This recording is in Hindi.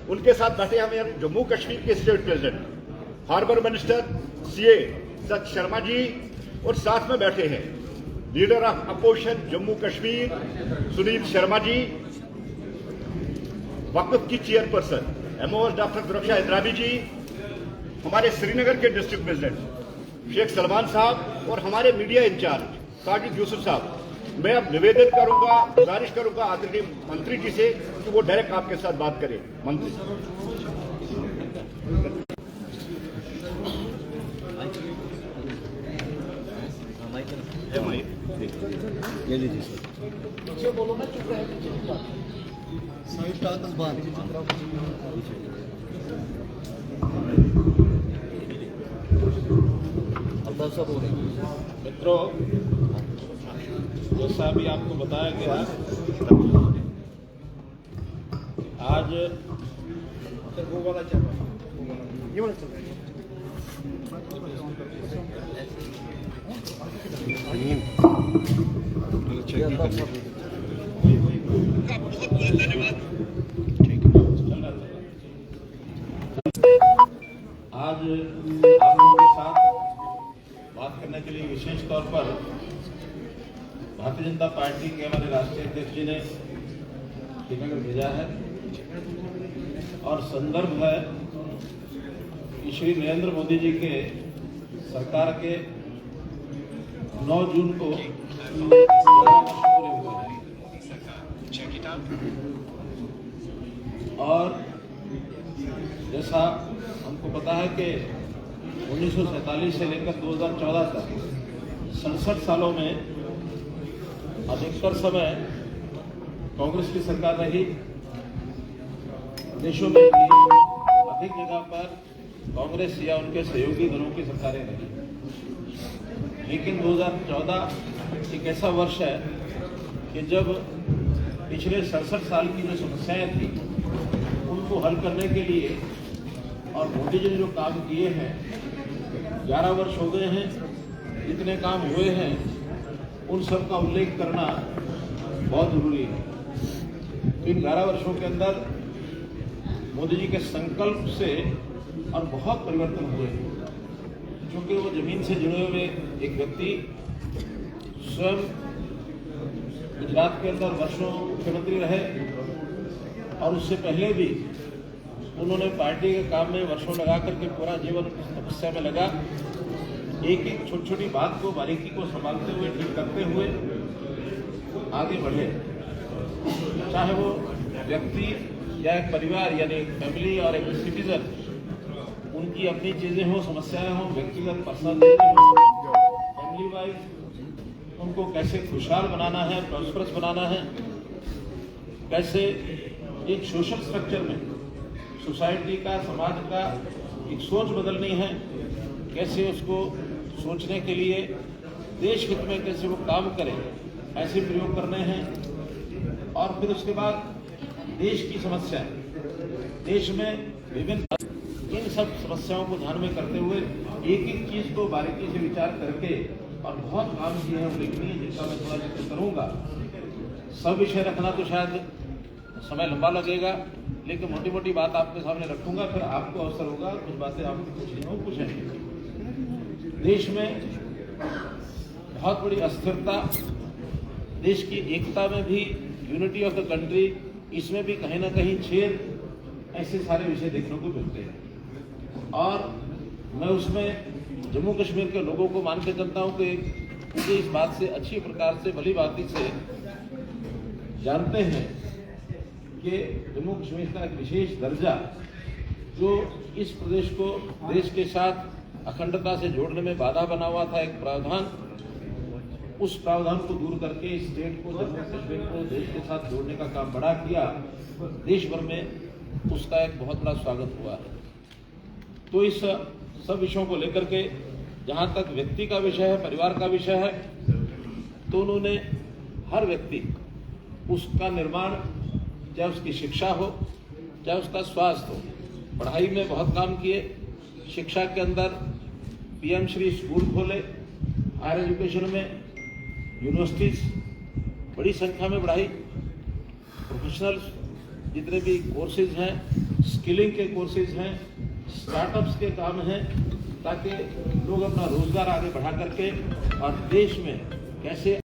उनके साथ बैठे हमें जम्मू कश्मीर के state president, former minister CA Sat Sharma ji, और साथ में बैठे हैं leader of opposition Jammu Kashmir Sunil Sharma ji, वक्फ की चेयरपर्सन एमओएस डॉक्टर सुरक्षा इंद्रानी जी, हमारे श्रीनगर के डिस्ट्रिक्ट प्रेसिडेंट शेख सलमान साहब और हमारे मीडिया इंचार्ज साजिद यूसुफ साहब। मैं अब निवेदन करूंगा, गुजारिश करूंगा आदरणीय मंत्री जी से कि वो डायरेक्ट आपके साथ बात करें। मंत्री ले लीजिए सर। बोलो ना, चुप रहे। मित्रों, जैसा अभी आपको बताया गया, आज आप लोगों के साथ बात करने के लिए विशेष तौर पर भारतीय जनता पार्टी के हमारे राष्ट्रीय अध्यक्ष जी ने श्रीनगर भेजा है और संदर्भ है कि श्री नरेंद्र मोदी जी के सरकार के 9 जून को पूरे हुए हैं। और जैसा हमको पता है कि 1947 से लेकर 2014 तक 67 सालों में अधिकतर समय कांग्रेस की सरकार रही। देशों में भी अधिक जगह पर कांग्रेस या उनके सहयोगी दलों की सरकारें रही। लेकिन 2014 एक ऐसा वर्ष है कि जब पिछले 67 साल की जो समस्याएं थी उनको हल करने के लिए और मोदी जी ने जो काम किए हैं, 11 वर्ष हो गए हैं, जितने काम हुए हैं उन सब का उल्लेख करना बहुत जरूरी है। इन 11 वर्षों के अंदर मोदी जी के संकल्प से और बहुत परिवर्तन हुए हैं, क्योंकि वो जमीन से जुड़े हुए एक व्यक्ति, स्वयं गुजरात के अंदर वर्षों मुख्यमंत्री रहे और उससे पहले भी उन्होंने पार्टी के काम में वर्षों लगा करके पूरा जीवन तपस्या में लगा। एक एक छोटी छोटी बात को, बारीकी को संभालते हुए, ठीक करते हुए आगे बढ़े। चाहे वो व्यक्ति या एक परिवार यानी एक फैमिली और एक सिटीजन, उनकी अपनी चीजें हो, समस्याएं हो, व्यक्तिगत पर्सनल हो, फैमिली वाइज, उनको कैसे खुशहाल बनाना है, प्रॉस्परस बनाना है, कैसे एक सोशल स्ट्रक्चर में सोसाइटी का, समाज का एक सोच बदलनी है, कैसे उसको सोचने के लिए देश हित में कैसे वो काम करे, ऐसे प्रयोग करने हैं। और फिर उसके बाद देश की समस्या, देश में विभिन्न इन सब समस्याओं को ध्यान में करते हुए एक एक चीज को बारीकी से विचार करके और बहुत काम किए हैं उल्लेखनीय, जिनका मैं थोड़ा जिक्र करूंगा। सब विषय रखना तो शायद समय लंबा लगेगा, लेकिन मोटी मोटी बात आपके सामने रखूंगा, फिर आपको अवसर होगा कुछ बातें आपको पूछनी हो, पूछेंगे। देश में बहुत बड़ी अस्थिरता, देश की एकता में भी, यूनिटी ऑफ द कंट्री, इसमें भी कहीं ना कहीं छेद, ऐसे सारे विषय देखने को मिलते हैं। और मैं उसमें जम्मू कश्मीर के लोगों को मान के चलता हूँ कि मुझे इस बात से अच्छी प्रकार से, भली भांति से जानते हैं कि जम्मू कश्मीर का एक विशेष दर्जा, जो इस प्रदेश को देश के साथ अखंडता से जोड़ने में बाधा बना हुआ था, एक प्रावधान, उस प्रावधान को दूर करके इस स्टेट को, जम्मू कश्मीर को देश के साथ जोड़ने का काम बड़ा किया। देश भर में उसका एक बहुत बड़ा स्वागत हुआ है। तो इस सब विषयों को लेकर के, जहाँ तक व्यक्ति का विषय है, परिवार का विषय है, तो उन्होंने हर व्यक्ति, उसका निर्माण, चाहे उसकी शिक्षा हो, चाहे उसका स्वास्थ्य हो, पढ़ाई में बहुत काम किए। शिक्षा के अंदर पीएम श्री स्कूल खोले, हायर एजुकेशन में यूनिवर्सिटीज बड़ी संख्या में बढ़ाई, प्रोफेशनल जितने भी कोर्सेज हैं, स्किलिंग के कोर्सेज हैं, स्टार्टअप्स के काम हैं, ताकि लोग अपना रोजगार आगे बढ़ा करके और देश में कैसे